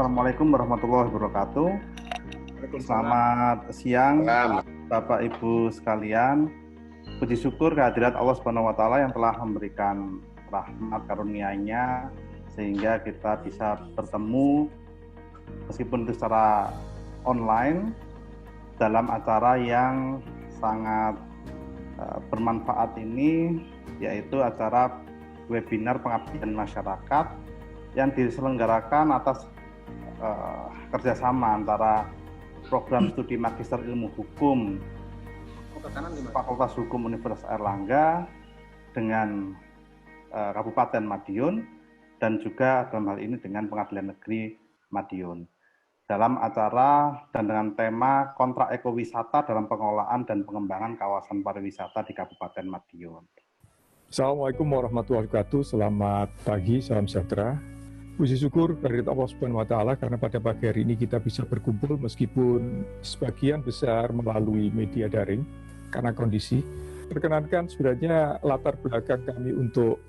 Assalamualaikum warahmatullahi wabarakatuh. Selamat siang, Bapak Ibu sekalian. Puji syukur kehadirat Allah Subhanahu wa Ta'ala yang telah memberikan rahmat karunia-Nya sehingga kita bisa bertemu meskipun itu secara online dalam acara yang sangat bermanfaat ini, yaitu acara webinar pengabdian masyarakat yang diselenggarakan atas kerjasama antara program studi Magister Ilmu Hukum Fakultas Hukum Universitas Airlangga dengan Kabupaten Madiun dan juga dalam hal ini dengan Pengadilan Negeri Madiun dalam acara dan dengan tema kontrak ekowisata dalam pengelolaan dan pengembangan kawasan pariwisata di Kabupaten Madiun. Assalamualaikum warahmatullahi wabarakatuh. Selamat pagi, salam sejahtera. Puji syukur kehadirat Allah Subhanahu wa Ta'ala karena pada pagi hari ini kita bisa berkumpul meskipun sebagian besar melalui media daring karena kondisi. Perkenankan sebenarnya latar belakang kami untuk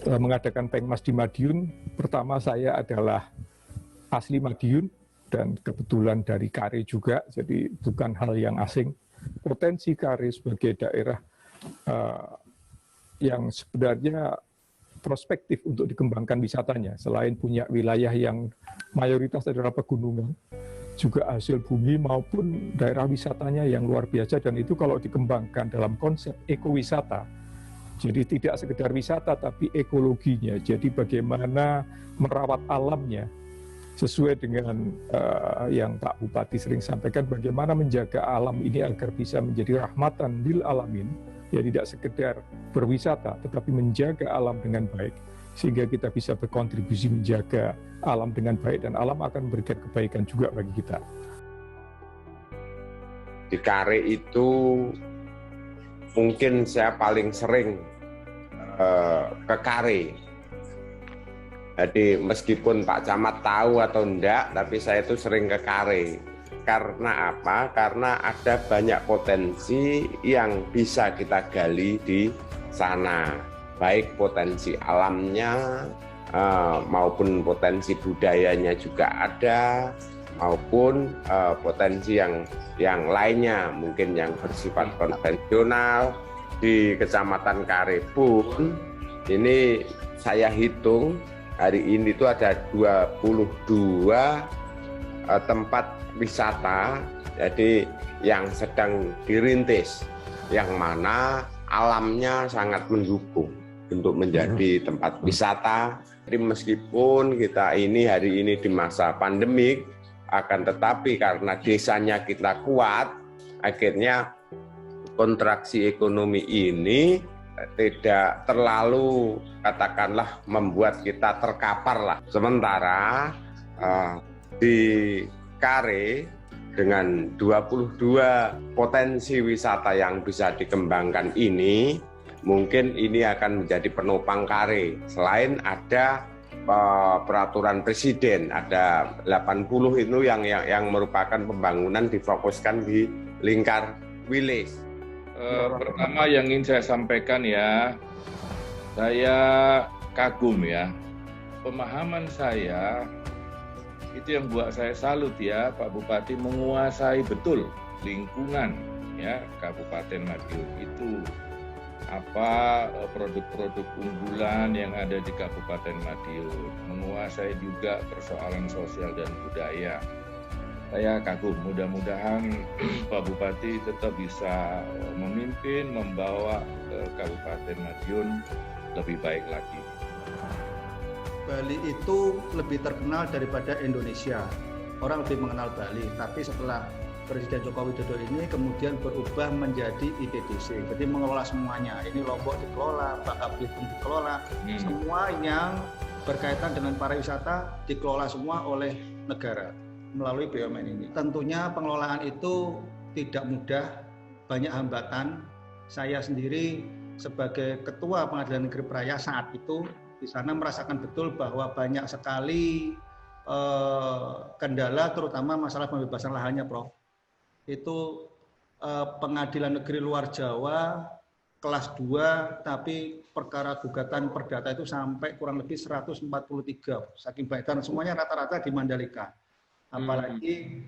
mengadakan Pengmas di Madiun. Pertama, saya adalah asli Madiun dan kebetulan dari Kare juga, jadi bukan hal yang asing. Potensi Kare sebagai daerah yang sebenarnya prospektif untuk dikembangkan wisatanya, selain punya wilayah yang mayoritas adalah pegunungan, juga hasil bumi maupun daerah wisatanya yang luar biasa, dan itu kalau dikembangkan dalam konsep ekowisata, jadi tidak sekedar wisata tapi ekologinya, jadi bagaimana merawat alamnya, sesuai dengan yang Pak Bupati sering sampaikan, bagaimana menjaga alam ini agar bisa menjadi rahmatan lil alamin, ya tidak sekedar berwisata, tetapi menjaga alam dengan baik, sehingga kita bisa berkontribusi menjaga alam dengan baik, dan alam akan memberikan kebaikan juga bagi kita. Di Kare itu mungkin saya paling sering ke Kare. Jadi meskipun Pak Camat tahu atau enggak, tapi saya itu sering ke Kare. Karena apa? Karena ada banyak potensi yang bisa kita gali di sana. Baik potensi alamnya maupun potensi budayanya juga ada, maupun potensi yang lainnya, mungkin yang bersifat konvensional. Di Kecamatan Kare pun, ini saya hitung, hari ini itu ada 22 tempat wisata, jadi yang sedang dirintis, yang mana alamnya sangat mendukung untuk menjadi tempat wisata. Jadi meskipun kita ini hari ini di masa pandemik, akan tetapi karena desanya kita kuat, akhirnya kontraksi ekonomi ini tidak terlalu katakanlah membuat kita terkapar lah. Sementara di Kare dengan 22 potensi wisata yang bisa dikembangkan ini, mungkin ini akan menjadi penopang Kare. Selain ada peraturan presiden, ada 80 itu yang merupakan pembangunan difokuskan di lingkar wilayah. Pertama yang ingin saya sampaikan ya, saya kagum ya, pemahaman saya itu yang buat saya salut ya, Pak Bupati menguasai betul lingkungan ya Kabupaten Madiun itu, apa produk-produk unggulan yang ada di Kabupaten Madiun, menguasai juga persoalan sosial dan budaya. Saya kagum, mudah-mudahan Pak Bupati tetap bisa memimpin, membawa Kabupaten Madiun lebih baik lagi. Bali itu lebih terkenal daripada Indonesia. Orang lebih mengenal Bali, tapi setelah Presiden Joko Widodo ini kemudian berubah menjadi ITDC. Jadi mengelola semuanya. Ini Lombok dikelola, Bangka Belitung dikelola. Semua yang berkaitan dengan pariwisata dikelola semua oleh negara melalui BUMN ini. Tentunya pengelolaan itu tidak mudah, banyak hambatan. Saya sendiri sebagai Ketua Pengadilan Negeri Praia saat itu di sana merasakan betul bahwa banyak sekali kendala, terutama masalah pembebasan lahannya, Prof. Itu pengadilan negeri luar Jawa kelas 2, tapi perkara gugatan perdata itu sampai kurang lebih 143, saking banyak, dan semuanya rata-rata di Mandalika. Apalagi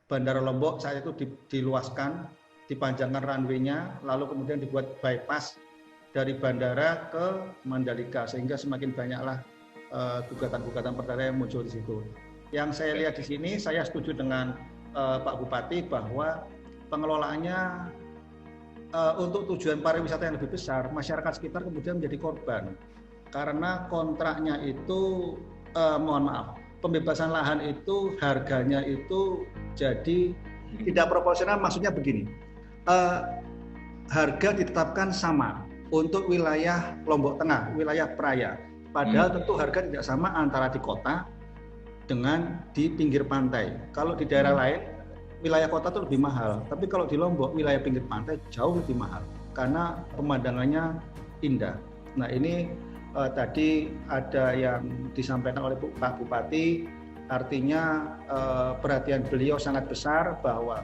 Bandara Lombok saat itu diluaskan, dipanjangkan runway-nya, lalu kemudian dibuat bypass dari bandara ke Mandalika, sehingga semakin banyaklah gugatan-gugatan perdata yang muncul di situ. Yang saya lihat di sini, saya setuju dengan Pak Bupati bahwa pengelolaannya untuk tujuan pariwisata yang lebih besar, masyarakat sekitar kemudian menjadi korban karena kontraknya itu, mohon maaf, pembebasan lahan itu harganya itu jadi tidak proporsional. Maksudnya begini, harga ditetapkan sama untuk wilayah Lombok Tengah, wilayah Praia, padahal tentu harga tidak sama antara di kota dengan di pinggir pantai. Kalau di daerah lain wilayah kota itu lebih mahal, tapi kalau di Lombok wilayah pinggir pantai jauh lebih mahal karena pemandangannya indah. Nah ini tadi ada yang disampaikan oleh Pak Bupati, artinya perhatian beliau sangat besar bahwa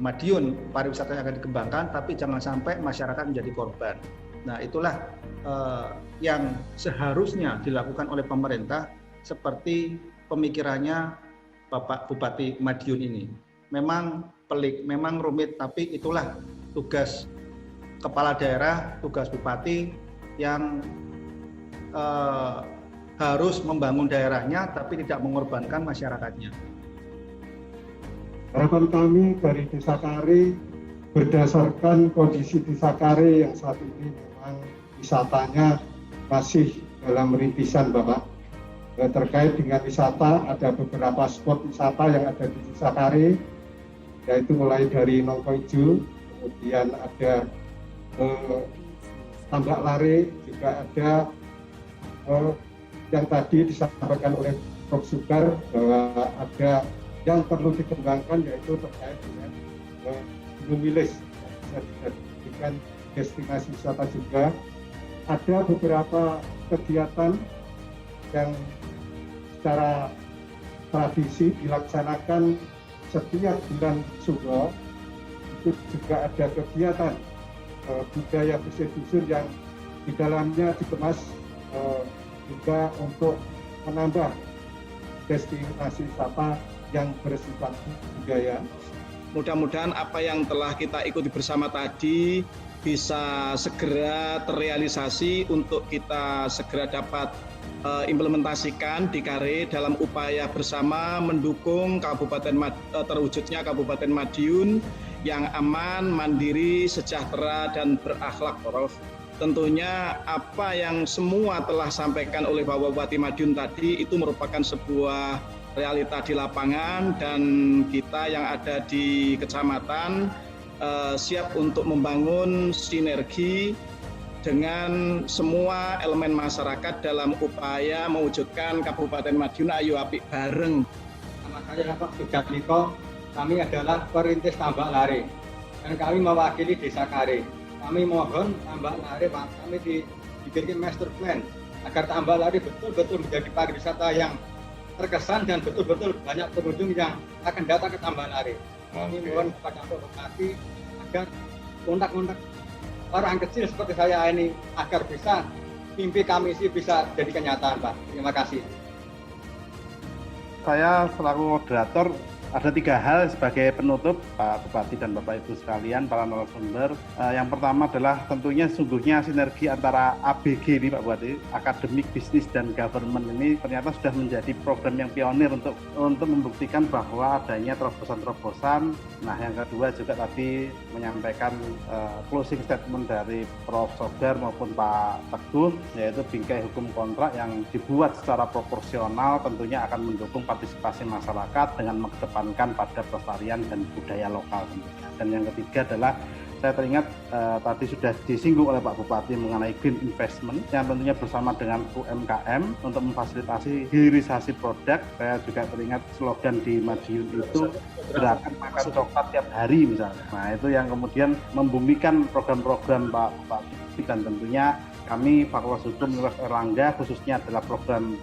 Madiun pariwisata yang akan dikembangkan, tapi jangan sampai masyarakat menjadi korban. Nah itulah yang seharusnya dilakukan oleh pemerintah seperti pemikirannya Bapak Bupati Madiun ini. Memang pelik, memang rumit, tapi itulah tugas kepala daerah, tugas bupati yang harus membangun daerahnya, tapi tidak mengorbankan masyarakatnya. Harapan kami dari Desa Kare, berdasarkan kondisi Desa Kare yang saat ini memang wisatanya masih dalam rintisan, Bapak. Terkait dengan wisata, ada beberapa spot wisata yang ada di Desa Kare, yaitu mulai dari Nongkoijo, kemudian ada Tambak Lare, juga ada yang tadi disampaikan oleh Prof. Sukar bahwa ada yang perlu dikembangkan, yaitu terkait dengan Gunung Wilis, bisa dijadikan destinasi wisata juga. Ada beberapa kegiatan yang secara tradisi dilaksanakan setiap bulan Suro. Itu juga ada kegiatan budaya dusun-dusun yang di dalamnya dikemas juga untuk menambah destinasi wisata yang bersifat budaya. Mudah-mudahan apa yang telah kita ikuti bersama tadi bisa segera terrealisasi untuk kita segera dapat implementasikan di Kare dalam upaya bersama mendukung terwujudnya Kabupaten Madiun yang aman, mandiri, sejahtera, dan berakhlak, Prof. Tentunya apa yang semua telah sampaikan oleh Bapak Bupati Madiun tadi itu merupakan sebuah realita di lapangan, dan kita yang ada di kecamatan siap untuk membangun sinergi dengan semua elemen masyarakat dalam upaya mewujudkan Kabupaten Madiun ayo apik bareng. Nama saya Pak Sujatmiko, kami adalah perintis Tambak Lare dan kami mewakili Desa Kare. Kami mohon Tambak Lare Pak, kami dibikin master plan agar Tambak Lare betul-betul menjadi pariwisata yang terkesan dan betul-betul banyak pengunjung yang akan datang ke Tambak Lare. Kami mohon kepada Pak Bupati agar kontak-kontak orang kecil seperti saya ini agar bisa mimpi kami sih bisa jadi kenyataan, Pak. Terima kasih. Saya selaku moderator ada 3 hal sebagai penutup, Pak Bupati dan Bapak Ibu sekalian, para narasumber. Yang pertama adalah tentunya sungguhnya sinergi antara ABG ini, Pak Bupati, akademik, bisnis, dan government ini ternyata sudah menjadi program yang pionir untuk membuktikan bahwa adanya terobosan-terobosan. Nah, yang kedua juga tadi menyampaikan closing statement dari Prof. Sogar maupun Pak Teguh, yaitu bingkai hukum kontrak yang dibuat secara proporsional tentunya akan mendukung partisipasi masyarakat dengan mengedepankan pada pelestarian dan budaya lokal tentunya. Dan yang ketiga adalah saya teringat tadi sudah disinggung oleh Pak Bupati mengenai green investment yang tentunya bersama dengan UMKM untuk memfasilitasi hilirisasi produk. Saya juga teringat slogan di Madiun itu gerakan makan coklat tiap hari misalnya. Nah itu yang kemudian membumikan program-program Pak Bupati, dan tentunya kami Fakultas Hukum Universitas Airlangga khususnya adalah program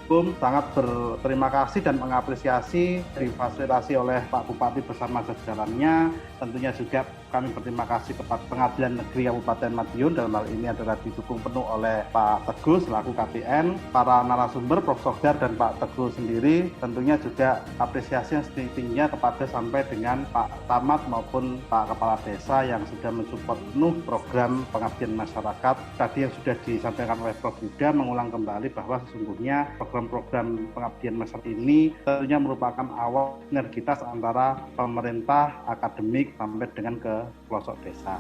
Hukum sangat berterima kasih dan mengapresiasi difasilitasi oleh Pak Bupati bersama jajarannya. Tentunya juga kami berterima kasih kepada Pengadilan Negeri Kabupaten Madiun, dalam hal ini adalah didukung penuh oleh Pak Teguh selaku KPN, para narasumber Prof. Sogdar dan Pak Teguh sendiri. Tentunya juga apresiasi yang setinggi-tingginya kepada sampai dengan Pak Camat maupun Pak Kepala Desa yang sudah mensupport penuh program pengabdian masyarakat. Tadi yang sudah disampaikan oleh Prof. Yuda mengulang kembali bahwa sesungguhnya program-program pengabdian masyarakat ini tentunya merupakan awal sinergitas antara pemerintah, akademik, sampai dengan ke pelosok desa.